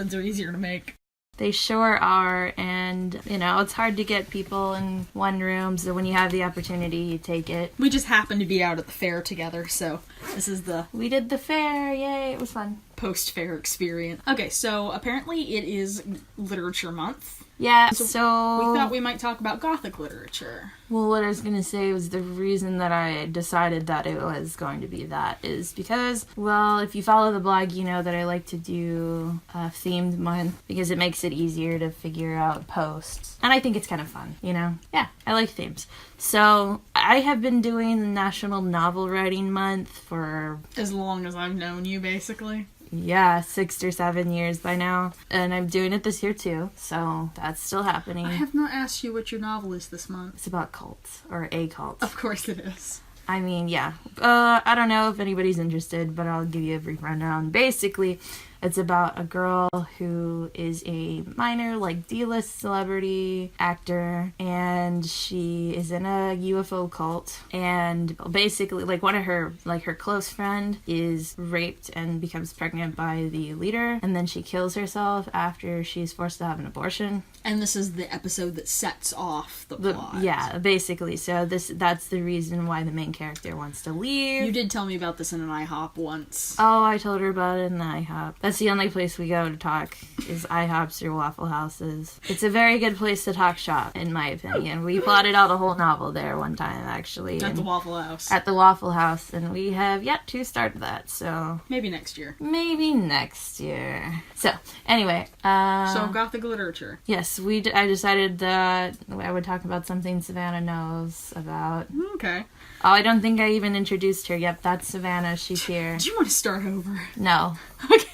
They're easier to make. They sure are, and, you know, it's hard to get people in one room, so when you have the opportunity, you take it. We just happened to be out at the fair together, so this is the... We did the fair, yay, it was fun. Post-fair experience. Okay, so apparently it is Literature Month. Yeah, so... We thought we might talk about Gothic literature. Well, what I was going to say was the reason that I decided that it was going to be that is because, well, if you follow the blog, you know that I like to do a themed month because it makes it easier to figure out posts. And I think it's kind of fun, you know? Yeah, I like themes. So, I have been doing the National Novel Writing Month for... As long as I've known you, basically. Yeah, 6 or 7 years by now. And I'm doing it this year too, so that's still happening. I have not asked you what your novel is this month. It's about cults, or a cult. Of course it is. I mean, yeah. I don't know if anybody's interested, but I'll give you a brief rundown. Basically, it's about a girl who is a minor, like, D-list celebrity actor, and she is in a UFO cult, and basically, like, one of her, like, her close friend is raped and becomes pregnant by the leader, and then she kills herself after she's forced to have an abortion. And this is the episode that sets off the plot. Yeah, basically. So that's the reason why the main character wants to leave. You did tell me about this in an IHOP once. Oh, I told her about it in the IHOP. That's the only place we go to talk, is IHOPs or Waffle Houses. It's a very good place to talk shop, in my opinion. We plotted out a whole novel there one time, actually. At the Waffle House. At the Waffle House, and we have yet to start that, so... Maybe next year. Maybe next year. So, anyway. So, Gothic literature. Yes, I decided that I would talk about something Savannah knows about. Okay. Oh, I don't think I even introduced her. Yep, that's Savannah. She's here. Do you want to start over? No. Okay.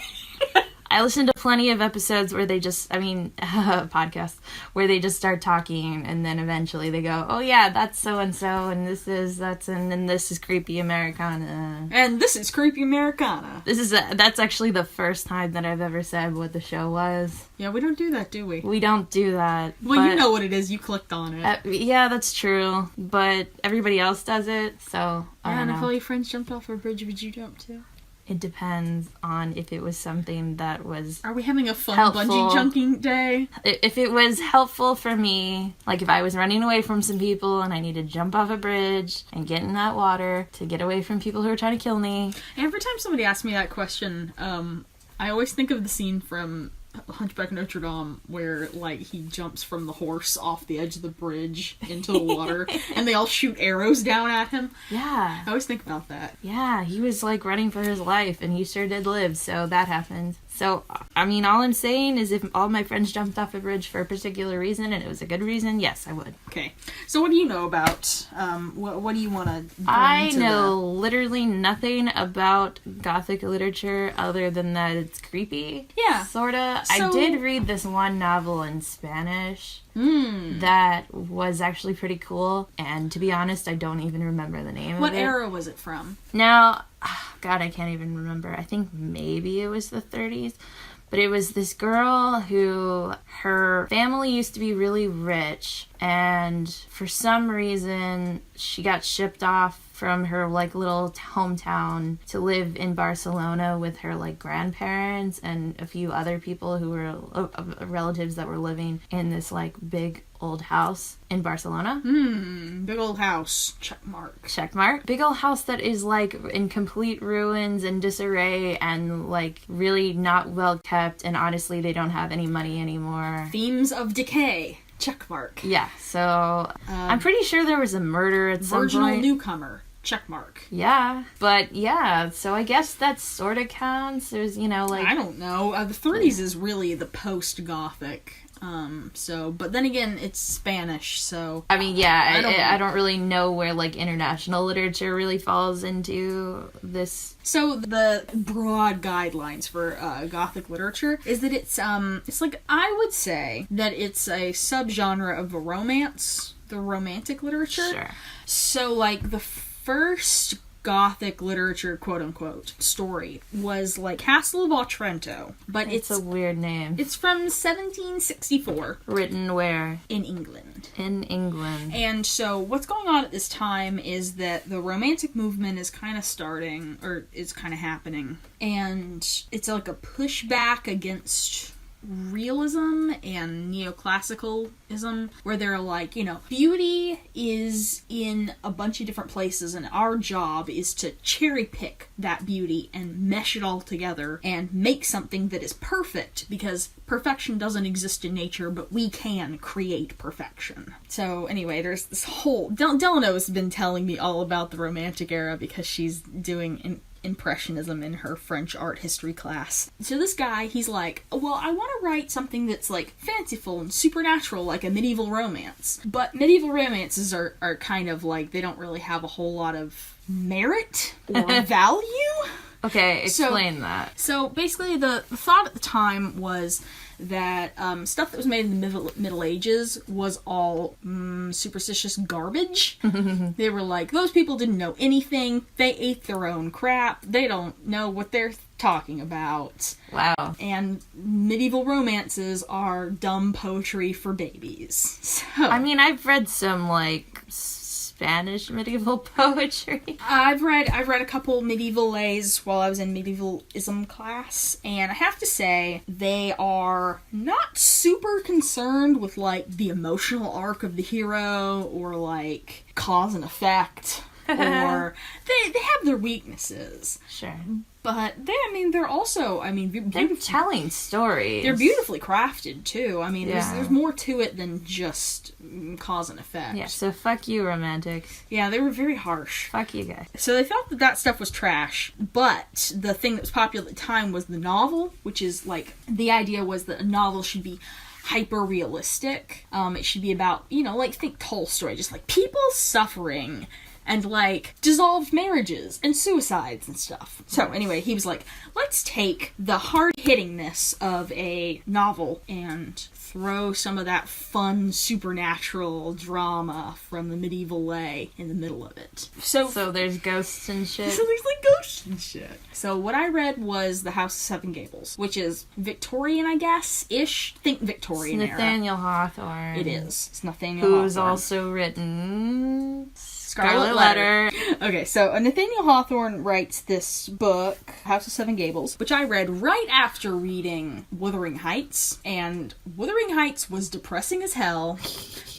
I listened to plenty of episodes where they just, podcasts, where they just start talking and then eventually they go, oh yeah, that's so-and-so and and this is Creepy Americana. And this is Creepy Americana. That's actually the first time that I've ever said what the show was. Yeah, we don't do that, do we? We don't do that. Well, you know what it is. You clicked on it. Yeah, that's true. But everybody else does it, so I don't know. And if all your friends jumped off a bridge, would you jump too? It depends on if it was something that was Are we having a fun helpful. bungee jumping day? If it was helpful for me, like if I was running away from some people and I needed to jump off a bridge and get in that water to get away from people who are trying to kill me. Every time somebody asks me that question, I always think of the scene from Hunchback of Notre Dame where, like, he jumps from the horse off the edge of the bridge into the water and they all shoot arrows down at him. Yeah. I always think about that. Yeah, he was, like, running for his life and he sure did live, so that happened. So, I mean, all I'm saying is if all my friends jumped off a bridge for a particular reason and it was a good reason, yes, I would. Okay. So what do you know about, what do you want to bring I to know literally nothing about Gothic literature other than that it's creepy. Yeah. Sorta. So... I did read this one novel in Spanish that was actually pretty cool, and to be honest, I don't even remember the name of it. What era was it from? Now, God, I can't even remember. I think maybe it was the 30s. But it was this girl who, her family used to be really rich, and for some reason, she got shipped off from her, like, little hometown to live in Barcelona with her, like, grandparents and a few other people who were relatives that were living in this, like, big old house in Barcelona. Big old house. Check mark. Check mark. Big old house that is, like, in complete ruins and disarray and, like, really not well kept, and honestly, they don't have any money anymore. Themes of decay. Check mark. Yeah, so I'm pretty sure there was a murder at some point. Virginal newcomer. Check mark. Yeah, but yeah, so I guess that sort of counts. There's, you know, like... I don't know. The 30s is really the post-Gothic. But then again, it's Spanish, so... I mean, yeah, I don't really know where, like, international literature really falls into this. So, the broad guidelines for Gothic literature is that it's like, I would say that it's a subgenre of the romance, the romantic literature. Sure. So, like, the first Gothic literature, quote-unquote, story was, like, Castle of Otranto. But it's a weird name. It's from 1764. Written where? In England. In England. And so what's going on at this time is that the Romantic movement is kind of starting, or is kind of happening. And it's like a pushback against realism and neoclassicalism, where they're like, beauty is in a bunch of different places, and our job is to cherry pick that beauty and mesh it all together and make something that is perfect, because perfection doesn't exist in nature, but we can create perfection. So anyway, there's this whole... Delano has been telling me all about the Romantic era because she's doing Impressionism in her French art history class. So this guy, he's like, well, I want to write something that's like fanciful and supernatural, like a medieval romance. But medieval romances are kind of like, they don't really have a whole lot of merit or value. Okay, explain that. So basically the thought at the time was that stuff that was made in the Middle Ages was all superstitious garbage. They were like, those people didn't know anything. They ate their own crap. They don't know what they're talking about. Wow. And medieval romances are dumb poetry for babies. So, I mean, I've read some, Spanish medieval poetry. I've read a couple medieval lays while I was in medievalism class, and I have to say they are not super concerned with the emotional arc of the hero or cause and effect, or they have their weaknesses. Sure. But they're also, they're telling stories. They're beautifully crafted, too. Yeah. There's more to it than just cause and effect. Yeah, so fuck you, romantics. Yeah, they were very harsh. Fuck you guys. So they felt that stuff was trash, but the thing that was popular at the time was the novel, which is, the idea was that a novel should be hyper-realistic. It should be about, think Tolstoy, just, people suffering, and dissolved marriages and suicides and stuff. So anyway, he was like, let's take the hard-hittingness of a novel and throw some of that fun supernatural drama from the medieval lay in the middle of it. So there's ghosts and shit. So there's ghosts and shit. So what I read was The House of Seven Gables, which is Victorian, I guess, ish. Think Victorian era. Nathaniel Hawthorne. It is. It's Nathaniel Hawthorne. Who's also written Scarlet Letter. Okay, so Nathaniel Hawthorne writes this book, House of Seven Gables, which I read right after reading Wuthering Heights, and Wuthering Heights was depressing as hell,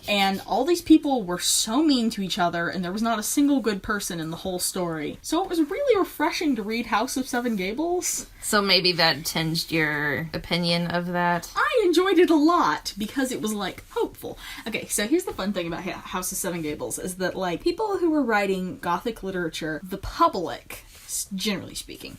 and all these people were so mean to each other, and there was not a single good person in the whole story. So it was really refreshing to read House of Seven Gables. So maybe that tinged your opinion of that? I enjoyed it a lot, because it was, hopeful. Okay, so here's the fun thing about House of Seven Gables, is that, people who were writing Gothic literature, the public, generally speaking,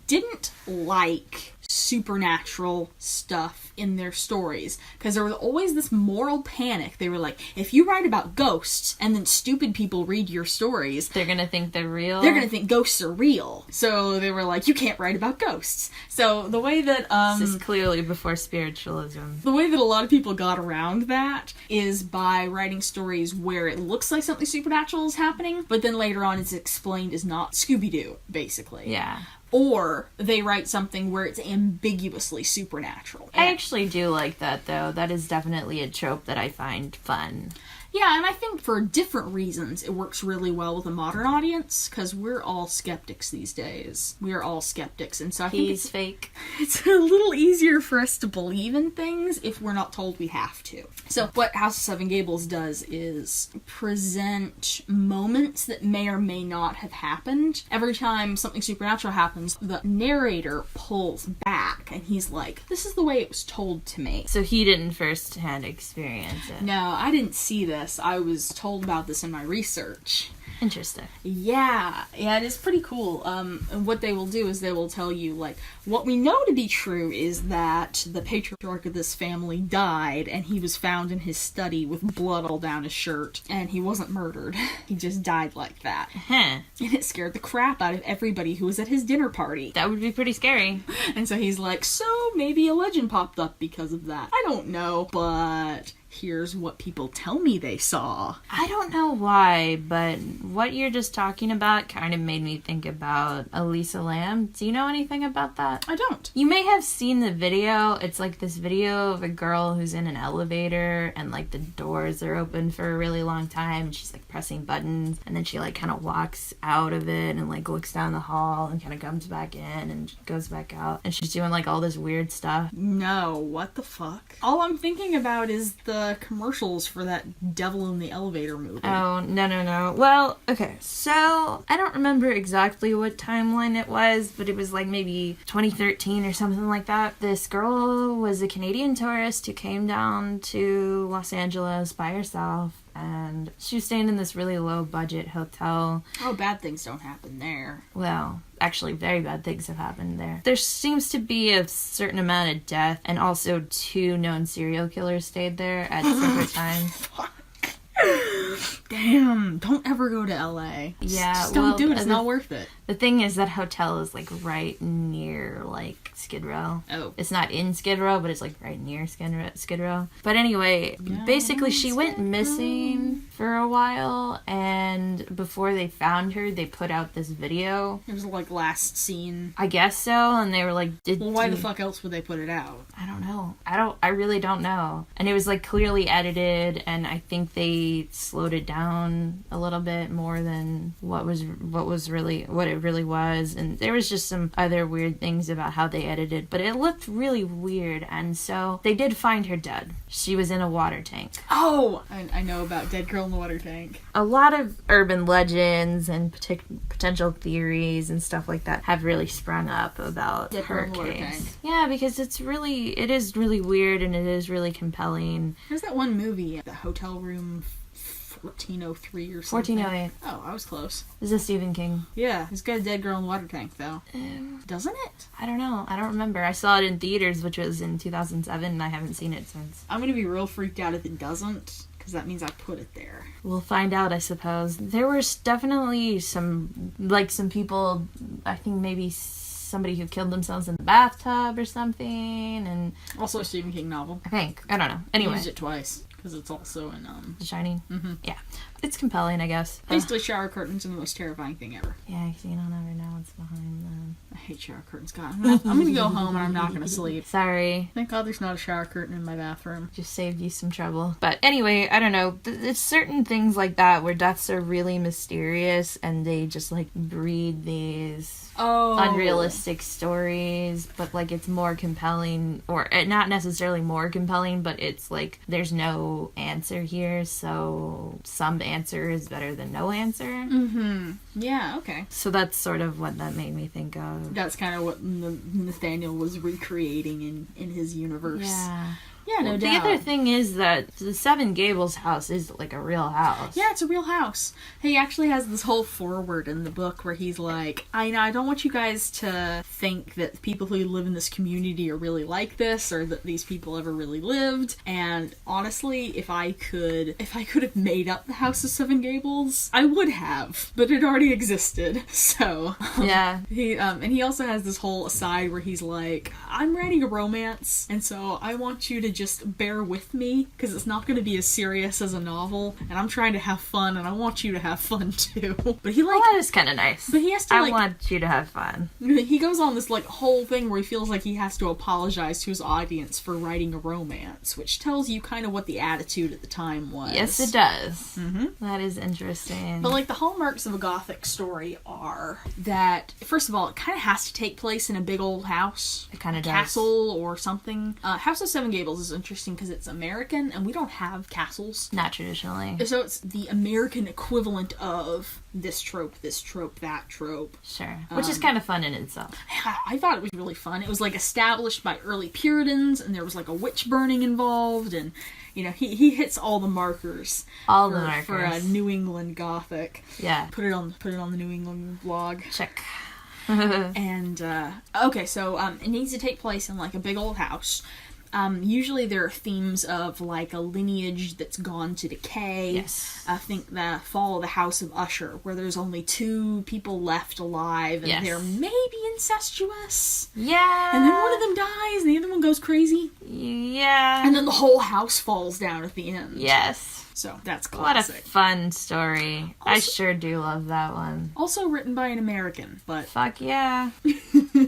didn't like supernatural stuff in their stories, because there was always this moral panic. They were like, if you write about ghosts and then stupid people read your stories, they're gonna think they're real. They're gonna think ghosts are real. So they were like, you can't write about ghosts. So the way that this is clearly before spiritualism. The way that a lot of people got around that is by writing stories where it looks like something supernatural is happening, but then later on it's explained as not Scooby-Doo, basically. Yeah. Or they write something where it's ambiguously supernatural. I actually do like that, though. That is definitely a trope that I find fun. Yeah, and I think for different reasons it works really well with a modern audience, because we're all skeptics these days. We are all skeptics, and so I think He's fake. It's a little easier for us to believe in things if we're not told we have to. So what House of Seven Gables does is present moments that may or may not have happened. Every time something supernatural happens, the narrator pulls back, and he's like, this is the way it was told to me. So he didn't first-hand experience it. No, I didn't see this. I was told about this in my research. Interesting. Yeah, it is pretty cool. And what they will do is they will tell you, what we know to be true is that the patriarch of this family died, and he was found in his study with blood all down his shirt, and he wasn't murdered. He just died like that. Huh. And it scared the crap out of everybody who was at his dinner party. That would be pretty scary. And so he's like, so maybe a legend popped up because of that. I don't know, but here's what people tell me they saw. I don't know why, but what you're just talking about kind of made me think about Elisa Lam. Do you know anything about that? I don't. You may have seen the video. It's like this video of a girl who's in an elevator and like the doors are open for a really long time and she's like pressing buttons, and then she like kind of walks out of it and like looks down the hall and kind of comes back in and goes back out, and she's doing like all this weird stuff. No, what the fuck? All I'm thinking about is the commercials for that Devil in the Elevator movie. Oh, no. Well, okay, so I don't remember exactly what timeline it was, but it was like maybe 2013 or something like that. This girl was a Canadian tourist who came down to Los Angeles by herself, and she was staying in this really low budget hotel. Oh, bad things don't happen there. Well, actually, very bad things have happened there. There seems to be a certain amount of death, and also 2 known serial killers stayed there at separate times. Fuck. Damn, don't ever go to LA. Yeah, just don't do it. It's not worth it. The thing is, that hotel is like right near like Skid Row. Oh. It's not in Skid Row, but it's like right near Skid Row. But anyway, basically she went missing for a while, and before they found her, they put out this video. It was like last seen. I guess so, and they were like, well, why the fuck else would they put it out? I don't know. I really don't know. And it was like clearly edited, and I think they slowed it down a little bit more than what it really was, and there was just some other weird things about how they edited, but it looked really weird, and so they did find her dead. She was in a water tank. Oh! I know about Dead Girl in the Water Tank. A lot of urban legends and potential theories and stuff like that have really sprung up about Dead her Girl in the Water case. Tank. Yeah, because it is really weird, and it is really compelling. There's that one movie, The Hotel Room 1403 or something. 1408. Oh, I was close. This is Stephen King. Yeah, it's got a dead girl in the water tank, though. Doesn't it? I don't know. I don't remember. I saw it in theaters, which was in 2007, and I haven't seen it since. I'm gonna be real freaked out if it doesn't, because that means I put it there. We'll find out, I suppose. There was definitely some people, I think maybe somebody who killed themselves in the bathtub or something, and... Also a Stephen King novel. I think. I don't know. Anyway. I used it twice, because it's also in, The Shining? Mm-hmm. Yeah. It's compelling, I guess. Basically, shower curtains are the most terrifying thing ever. Yeah, because you don't ever know what's behind them. I hate shower curtains. God, I'm gonna go home and I'm not gonna sleep. Sorry. Thank God there's not a shower curtain in my bathroom. Just saved you some trouble. But anyway, I don't know. It's certain things like that where deaths are really mysterious and they just like breed these unrealistic stories, but like it's more compelling, or not necessarily more compelling, but it's like there's no answer here, so some answer is better than no answer. Mm-hmm. Yeah, okay. So that's sort of what that made me think of. That's kind of what Nathaniel was recreating in his universe. Yeah. Yeah, no doubt. The other thing is that the Seven Gables house is like a real house. Yeah, it's a real house. He actually has this whole foreword in the book where he's like, I don't want you guys to think that people who live in this community are really like this, or that these people ever really lived. And honestly, if I could have made up the House of Seven Gables, I would have, but it already existed. So yeah. He also has this whole aside where he's like, I'm writing a romance, and so I want you to just bear with me, because it's not going to be as serious as a novel, and I'm trying to have fun, and I want you to have fun too. But he that is kind of nice. But he has to I want you to have fun. He goes on this like whole thing where he feels like he has to apologize to his audience for writing a romance, which tells you kind of what the attitude at the time was. Yes, it does. Mm-hmm. That is interesting. But like the hallmarks of a Gothic story are that, first of all, it kind of has to take place in a big old house. It kind of does. Castle or something. House of Seven Gables is interesting because it's American and we don't have castles. Not traditionally. So it's the American equivalent of this trope, that trope. Sure. Which is kind of fun in itself. I thought it was really fun. It was like established by early Puritans, and there was like a witch burning involved, and you know, he hits all the markers. For a New England Gothic. Yeah. Put it on the New England blog. Check. And okay, so it needs to take place in like a big old house. Usually there are themes of, like, a lineage that's gone to decay. Yes. I think the Fall of the House of Usher, where there's only 2 people left alive, and they're maybe incestuous. Yeah. And then one of them dies, and the other one goes crazy. Yeah. And then the whole house falls down at the end. Yes. So, that's classic. What a fun story. I sure do love that one. Also written by an American, but... Fuck yeah.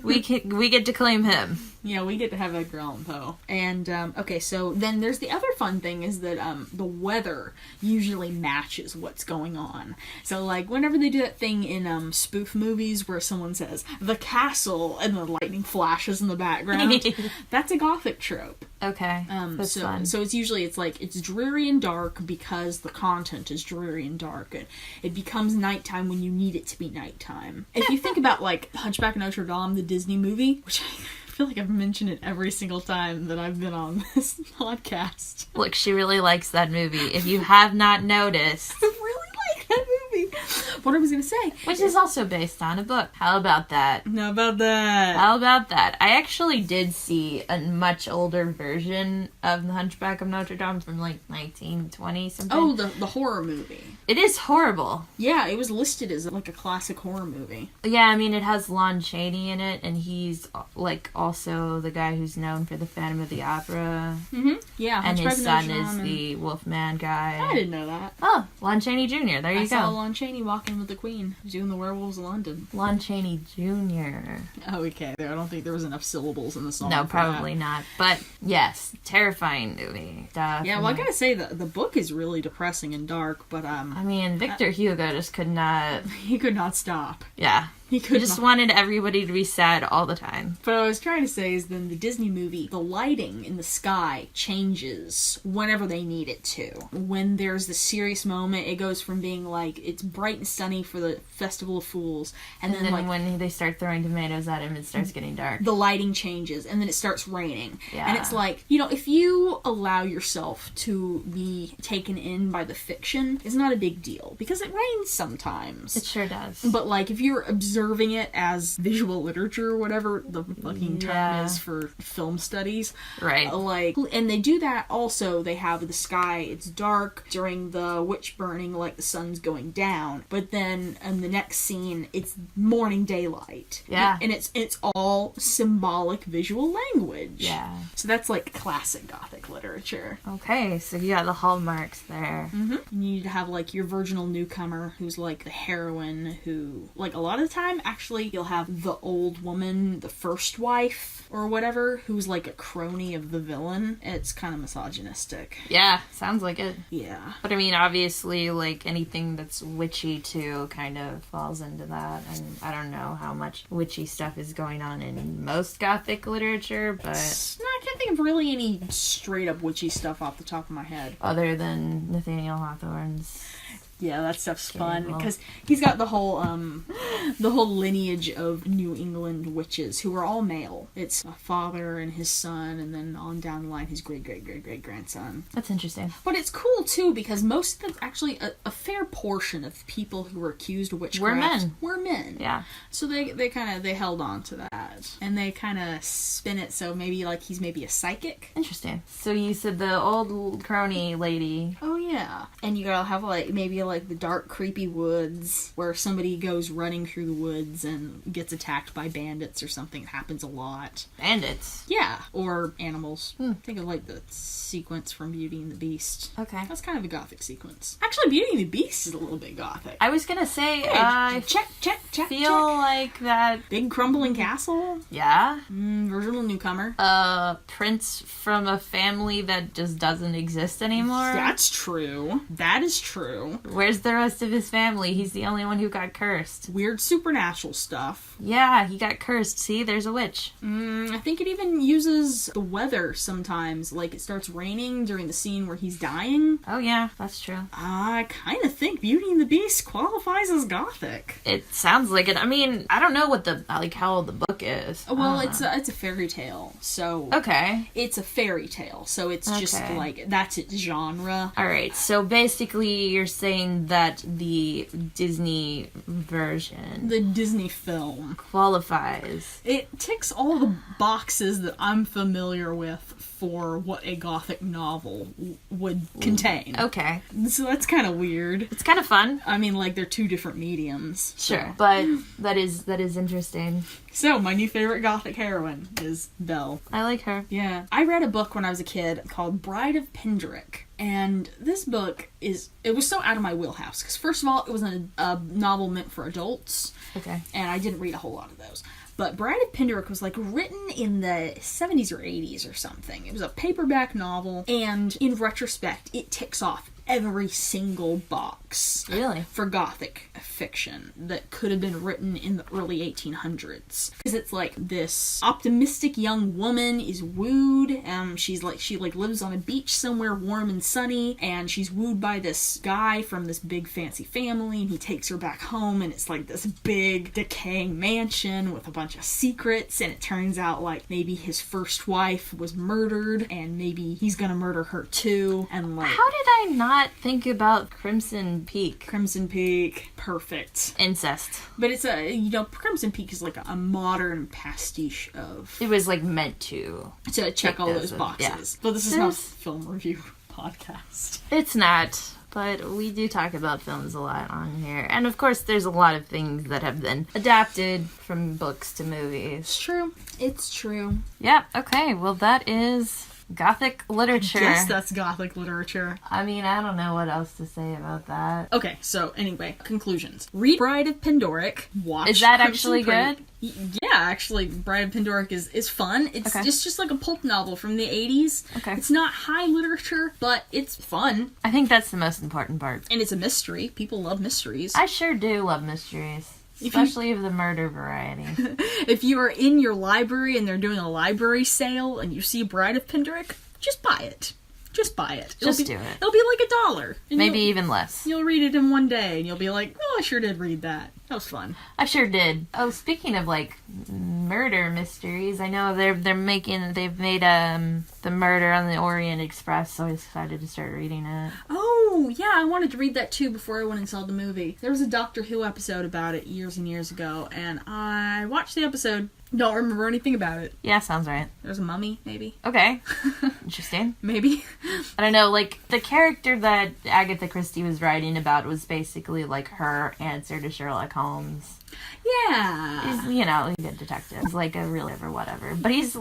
we get to claim him. Yeah, we get to have Edgar Allan Poe. And, okay, so then there's the other fun thing is that the weather usually matches what's going on. So, like, whenever they do that thing in spoof movies where someone says, "the castle," and the lightning flashes in the background, that's a Gothic trope. Okay, that's fun. So it's usually, it's dreary and dark because the content is dreary and dark. And it becomes nighttime when you need it to be nighttime. If you think about, like, Hunchback of Notre Dame, the Disney movie, which I feel like I've mentioned it every single time that I've been on this podcast. Look, she really likes that movie. If you have not noticed. I really like that movie. What I was going to say. Which is also based on a book. How about that? How about that? How about that? I actually did see a much older version of The Hunchback of Notre Dame from like 1920 something. Oh, the horror movie. It is horrible. Yeah, it was listed as like a classic horror movie. Yeah, I mean, it has Lon Chaney in it, and he's like also the guy who's known for the Phantom of the Opera. Mm-hmm. Yeah, and his son is the Wolfman guy. I didn't know that. Oh, Lon Chaney Jr. There you go. I saw Lon Chaney walking with the Queen, doing the Werewolves of London. Lon Chaney Jr. Oh, okay. I don't think there was enough syllables in the song. No, probably not. But yes, terrifying movie. Definitely. Yeah, well, I gotta say the book is really depressing and dark, but I mean, Victor Hugo just could not. He could not stop. Yeah. He just wanted everybody to be sad all the time. But what I was trying to say is then the Disney movie, the lighting in the sky changes whenever they need it to. When there's the serious moment, it goes from being like, it's bright and sunny for the Festival of Fools, and then like, when they start throwing tomatoes at him, it starts getting dark. The lighting changes, and then it starts raining. Yeah. And it's like, if you allow yourself to be taken in by the fiction, it's not a big deal, because it rains sometimes. It sure does. But like, if you're observing it as visual literature or whatever the fucking term is for film studies. Right. And they do that also. They have the sky, it's dark during the witch burning, like the sun's going down. But then in the next scene, it's morning daylight. Yeah. And it's all symbolic visual language. Yeah. So that's like classic Gothic literature. Okay, so you got the hallmarks there. Mm-hmm. You need to have like your virginal newcomer who's like the heroine who, like, a lot of the time, actually, you'll have the old woman, the first wife, or whatever, who's like a crony of the villain. It's kind of misogynistic. Yeah, sounds like it. Yeah. But I mean, obviously, like, anything that's witchy, too, kind of falls into that. And I don't know how much witchy stuff is going on in most Gothic literature, but... No, I can't think of really any straight-up witchy stuff off the top of my head. Other than Nathaniel Hawthorne's... Yeah, that stuff's fun, because he's got the whole lineage of New England witches, who are all male. It's a father and his son, and then on down the line, his great-great-great-great-grandson. That's interesting. But it's cool, too, because most of them, actually, a fair portion of people who were accused of witchcraft were men. Yeah. So they held on to that. And they kind of spin it so maybe, like, he's maybe a psychic. Interesting. So you said the old crony lady. Oh, yeah. And you gotta have, like, maybe, like, the dark, creepy woods where somebody goes running through the woods and gets attacked by bandits or something. It happens a lot. Bandits? Yeah. Or animals. Think of, like, the sequence from Beauty and the Beast. Okay. That's kind of a Gothic sequence. Actually, Beauty and the Beast is a little bit Gothic. I was gonna say, check. Feel like that... Big crumbling castle? Yeah? Virginal newcomer. Prince from a family that just doesn't exist anymore? That's true. That is true. Where's the rest of his family? He's the only one who got cursed. Weird supernatural stuff. Yeah, he got cursed. See, there's a witch. I think it even uses the weather sometimes. Like, it starts raining during the scene where he's dying. Oh yeah, that's true. I kind of think Beauty and the Beast qualifies as Gothic. It sounds like it. I mean, I don't know what how old the book is. Well, it's a fairy tale, so... Okay. It's a fairy tale, so it's just, like, that's its genre. Alright, Right, so basically you're saying that the Disney version The Disney film. qualifies. It ticks all the boxes that I'm familiar with for what a Gothic novel would contain. Okay. So that's kind of weird. It's kind of fun. I mean, like, they're two different mediums. Sure. So. But that is interesting. So, my new favorite Gothic heroine is Belle. I like her. Yeah. I read a book when I was a kid called Bride of Pindaric. And this book it was so out of my wheelhouse. Because first of all, it was a novel meant for adults. Okay. And I didn't read a whole lot of those. But Bride of Pindaric was, like, written in the 70s or 80s or something. It was a paperback novel. And in retrospect, it ticks off every single box. Really? For Gothic fiction that could have been written in the early 1800s. Because it's like this optimistic young woman is wooed. She lives on a beach somewhere warm and sunny, and she's wooed by this guy from this big fancy family, and he takes her back home, and it's like this big decaying mansion with a bunch of secrets, and it turns out like maybe his first wife was murdered, and maybe he's gonna murder her too, and like... How did I not think about Crimson Peak? Crimson Peak, perfect. Incest. But it's Crimson Peak is like a modern pastiche of... It was like meant to check all those boxes. Yeah. But this is not a film review podcast. It's not. But we do talk about films a lot on here. And of course, there's a lot of things that have been adapted from books to movies. It's true. It's true. Yeah, okay. Well, that is Gothic literature. Yes, that's Gothic literature. I mean, I don't know what else to say about that. Okay, so anyway, conclusions. Read Bride of Pindaric. Watch Is that Crimson actually Peak. good? Yeah, actually, Bride of Pindaric is fun. It's just like a pulp novel from the 80s. Okay. It's not high literature, but it's fun. I think that's the most important part. And it's a mystery. People love mysteries. I sure do love mysteries. Especially of the murder variety. If you are in your library and they're doing a library sale and you see Bride of Pindaric, just buy it. Just buy it. Do it. It'll be like $1. Maybe even less. You'll read it in one day and you'll be like, oh, I sure did read that. That was fun. I sure did. Oh, speaking of like murder mysteries, I know they've made The Murder on the Orient Express, so I decided to start reading it. Oh, yeah, I wanted to read that too before I went and saw the movie. There was a Doctor Who episode about it years and years ago, and I watched the episode. Don't remember anything about it. Yeah, sounds right. There's a mummy, maybe. Okay. Interesting. Maybe. I don't know, like, the character that Agatha Christie was writing about was basically, like, her answer to Sherlock Holmes. Yeah. He's, he's a detective. He's, like, a real or whatever. But he's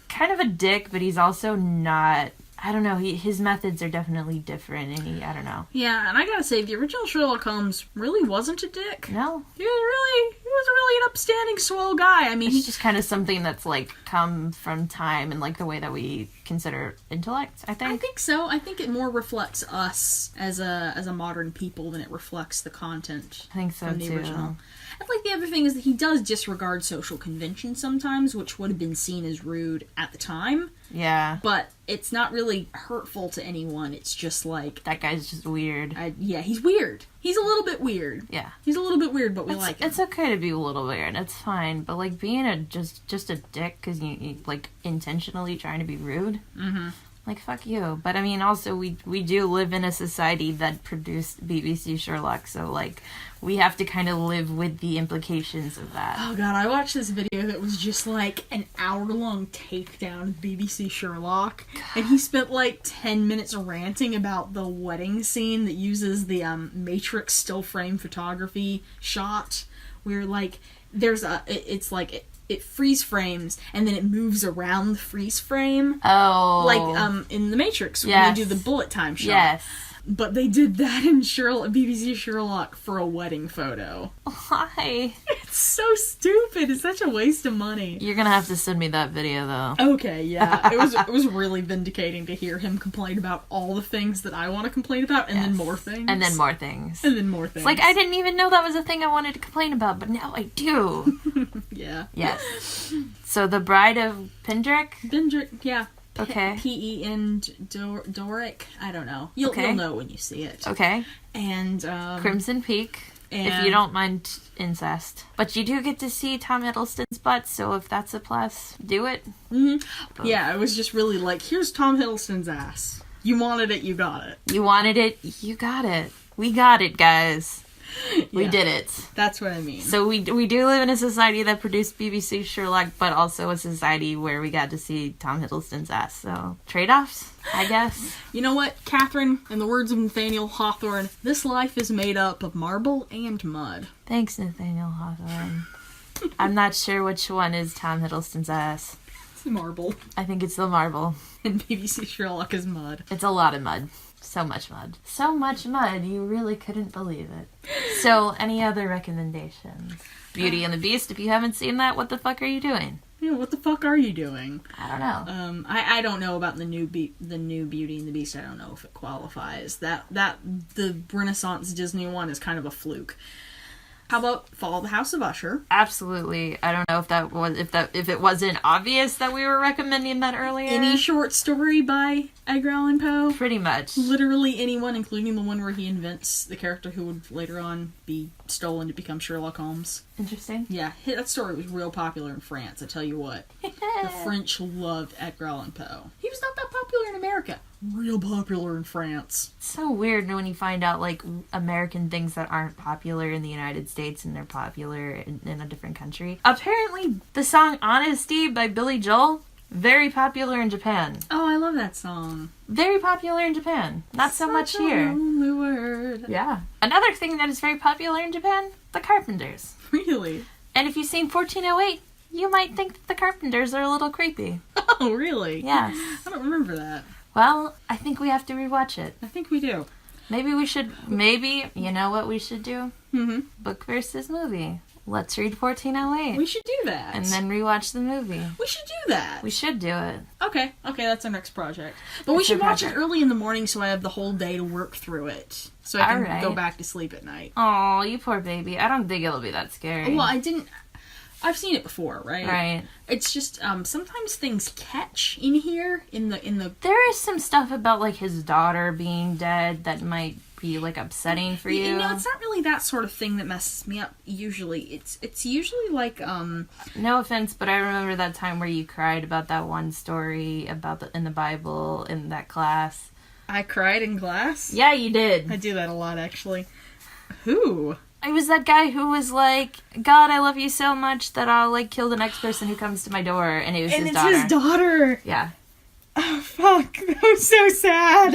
kind of a dick, but he's also not... I don't know, his methods are definitely different, and I don't know. Yeah, and I gotta say, the original Sherlock Holmes really wasn't a dick. No. He was really an upstanding, swell guy. I mean, he's just kind of something that's, like, come from time and, like, the way that we consider intellect, I think. I think so. I think it more reflects us as a modern people than it reflects the content. I think so, from the too. Original. I think the other thing is that he does disregard social conventions sometimes, which would have been seen as rude at the time. Yeah. But it's not really hurtful to anyone. It's just like... That guy's just weird. Yeah, he's weird. He's a little bit weird. Yeah. He's a little bit weird, but we like him. It's okay to be a little weird. It's fine. But, like, being just a dick because you, like, intentionally trying to be rude... Mm-hmm. Like, fuck you. But, I mean, also, we do live in a society that produced BBC Sherlock, so, like, we have to kind of live with the implications of that. Oh, God, I watched this video that was just, like, an hour-long takedown of BBC Sherlock, and he spent, like, 10 minutes ranting about the wedding scene that uses the, Matrix still-frame photography shot, where, like, there's it freeze frames and then it moves around the freeze frame. Oh. Like in the Matrix when yes. they do the bullet time shot. Yes. But they did that in BBC Sherlock for a wedding photo. Why? It's so stupid. It's such a waste of money. You're gonna have to send me that video though. Okay, yeah. It was really vindicating to hear him complain about all the things that I want to complain about and then more things. And then more things. And then more things. It's like I didn't even know that was a thing I wanted to complain about, but now I do. Yeah. Yes. So the Bride of Pindaric? Pindaric, yeah. Okay. P-E-N Doric. I don't know. You'll know when you see it. Okay. And Crimson Peak. If you don't mind incest. But you do get to see Tom Hiddleston's butt, so if that's a plus, do it. Mm-hmm. Yeah, it was just really like, here's Tom Hiddleston's ass. You wanted it, you got it. You wanted it, you got it. We got it, guys. We did it. That's what I mean. So we do live in a society that produced BBC Sherlock, but also a society where we got to see Tom Hiddleston's ass. So trade-offs, I guess. You know what, Catherine? In the words of Nathaniel Hawthorne, this life is made up of marble and mud. Thanks, Nathaniel Hawthorne. I'm not sure which one is Tom Hiddleston's ass. It's marble. I think it's the marble. And BBC Sherlock is mud. It's a lot of mud. So much mud. So much mud, you really couldn't believe it. So, any other recommendations? Beauty and the Beast, if you haven't seen that, what the fuck are you doing? Yeah, what the fuck are you doing? I don't know. I don't know about the new Beauty and the Beast. I don't know if it qualifies. The Renaissance Disney one is kind of a fluke. How about Follow the House of Usher? Absolutely. I don't know if it wasn't obvious that we were recommending that earlier. Any short story by Edgar Allan Poe? Pretty much. Literally anyone, including the one where he invents the character who would later on be stolen to become Sherlock Holmes. Interesting. Yeah, that story was real popular in France, I tell you what. The French loved Edgar Allan Poe. He was not that popular in America. Real popular in France. It's so weird when you find out, like, American things that aren't popular in the United States and they're popular in a different country. Apparently, the song Honesty by Billy Joel, very popular in Japan. Oh, I love that song. Very popular in Japan. Not so much here. Only word. Yeah. Another thing that is very popular in Japan, the Carpenters. Really? And if you've seen 1408, you might think that the Carpenters are a little creepy. Oh, really? Yes. I don't remember that. Well, I think we have to rewatch it. I think we do. Maybe, you know what we should do? Mm-hmm. Book versus movie. Let's read 1408. We should do that. And then rewatch the movie. We should do that. We should do it. Okay, that's our next project. But we should watch it early in the morning so I have the whole day to work through it. So I can go back to sleep at night. Oh, you poor baby. I don't think it'll be that scary. Well, I've seen it before, right? Right. It's just sometimes things catch in here in the. There is some stuff about like his daughter being dead that might be like upsetting for you. You know, it's not really that sort of thing that messes me up. Usually, it's usually like No offense, but I remember that time where you cried about that one story about in the Bible in that class. I cried in class? Yeah, you did. I do that a lot, actually. Who? It was that guy who was like, God, I love you so much that I'll like kill the next person who comes to my door, and it was his daughter. And it's his daughter! Yeah. Oh, fuck. That was so sad.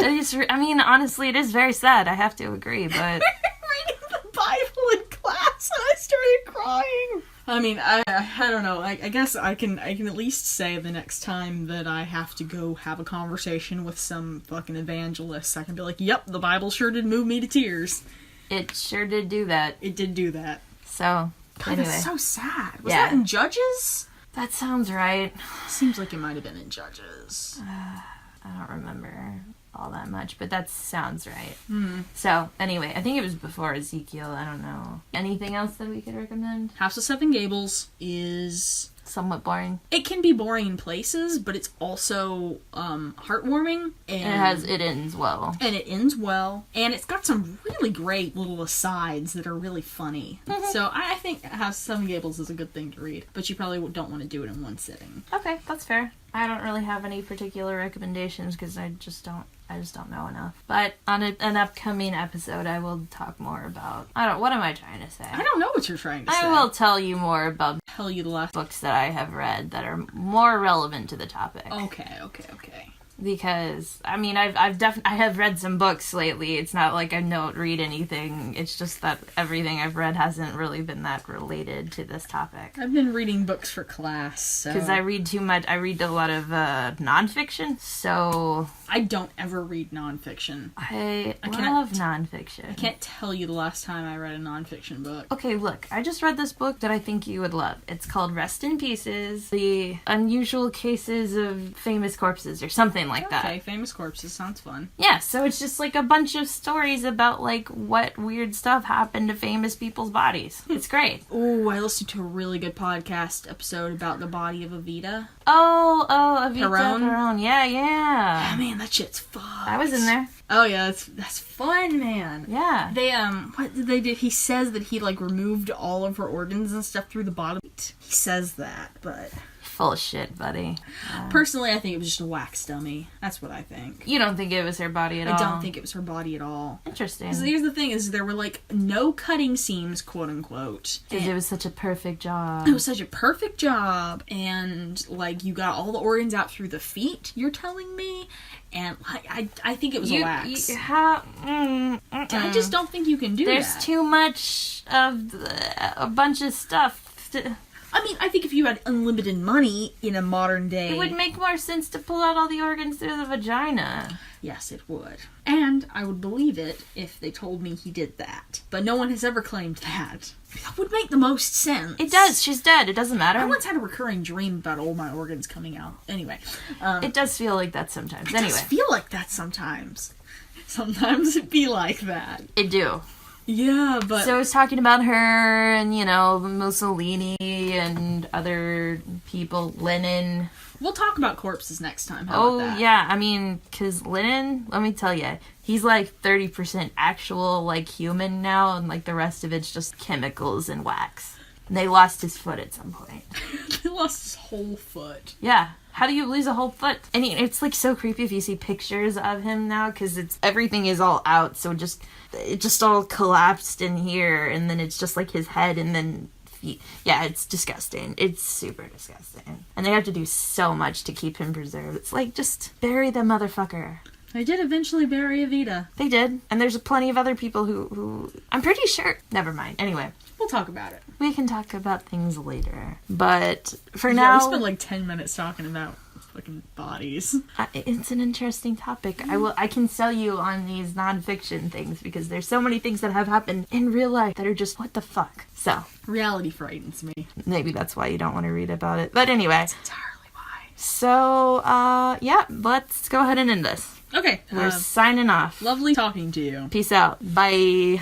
Honestly, it is very sad. I have to agree, but... reading the Bible in class, and I started crying. I mean, I don't know. I guess I can at least say the next time that I have to go have a conversation with some fucking evangelist, I can be like, yep, the Bible sure did move me to tears. It sure did do that. It did do that. So, God, anyway. that's so sad. Was that in Judges? That sounds right. Seems like it might have been in Judges. I don't remember all that much, but that sounds right. Mm-hmm. So, anyway, I think it was before Ezekiel. I don't know. Anything else that we could recommend? House of Seven Gables is... somewhat boring. It can be boring in places, but it's also heartwarming. And it ends well. And it ends well. And it's got some really great little asides that are really funny. Mm-hmm. So I think House of Seven Gables is a good thing to read. But you probably don't want to do it in one sitting. Okay, that's fair. I don't really have any particular recommendations because I just don't know enough. But on an upcoming episode, I will talk more about... what am I trying to say? I don't know what you're trying to say. I will tell you more about tell you the last books that I have read that are more relevant to the topic. Okay. Because, I mean, I have read some books lately. It's not like I don't read anything. It's just that everything I've read hasn't really been that related to this topic. I've been reading books for class, so... Because I read too much. I read a lot of nonfiction, so... I don't ever read nonfiction. I love nonfiction. I can't tell you the last time I read a nonfiction book. Okay, look. I just read this book that I think you would love. It's called Rest in Pieces, The Unusual Cases of Famous Corpses, or something like that. Okay, Famous Corpses sounds fun. Yeah, so it's just like a bunch of stories about like what weird stuff happened to famous people's bodies. It's great. Oh, I listened to a really good podcast episode about the body of Evita. Oh, Evita Peron. Yeah. Oh, man, that shit's fucked. I was in there. Oh yeah, that's fun, man. Yeah. They what did they do? He says that he like removed all of her organs and stuff through the bottom. He says that, but Full of shit, buddy. Personally, I think it was just a wax dummy. That's what I think. You don't think it was her body at all? I don't think it was her body at all. Interesting. Because here's the thing, is there were, like, no cutting seams, quote-unquote. Because it was such a perfect job. It was such a perfect job, and, like, you got all the organs out through the feet, you're telling me? And, like, I think it was a wax. I just don't think you can do that. There's too much of a bunch of stuff. I mean, I think if you had unlimited money in a modern day... It would make more sense to pull out all the organs through the vagina. Yes, it would. And I would believe it if they told me he did that. But no one has ever claimed that. That would make the most sense. It does. She's dead. It doesn't matter. I once had a recurring dream about all my organs coming out. Anyway. It does feel like that sometimes. It anyway. does feel like that sometimes. Sometimes it be like that. It do. Yeah, but... So I was talking about her and, you know, Mussolini and other people, Lenin. We'll talk about corpses next time. How about that? Yeah. I mean, because Lenin, let me tell you, he's like 30% actual, like, human now, and, like, the rest of it's just chemicals and wax. And they lost his foot at some point. They lost his whole foot. Yeah. How do you lose a whole foot? I mean, it's, like, so creepy if you see pictures of him now, because everything is all out, so it just all collapsed in here, and then it's just, like, his head, and then feet. Yeah, it's disgusting. It's super disgusting. And they have to do so much to keep him preserved. It's like, just bury the motherfucker. They did eventually bury Evita. They did. And there's plenty of other people who I'm pretty sure... Never mind. Anyway. We'll talk about it. We can talk about things later. But for now... we spent like 10 minutes talking about fucking bodies. It's an interesting topic. I can sell you on these nonfiction things because there's so many things that have happened in real life that are just, what the fuck? So. Reality frightens me. Maybe that's why you don't want to read about it. But anyway. That's entirely why. So, yeah, let's go ahead and end this. Okay. We're signing off. Lovely talking to you. Peace out. Bye.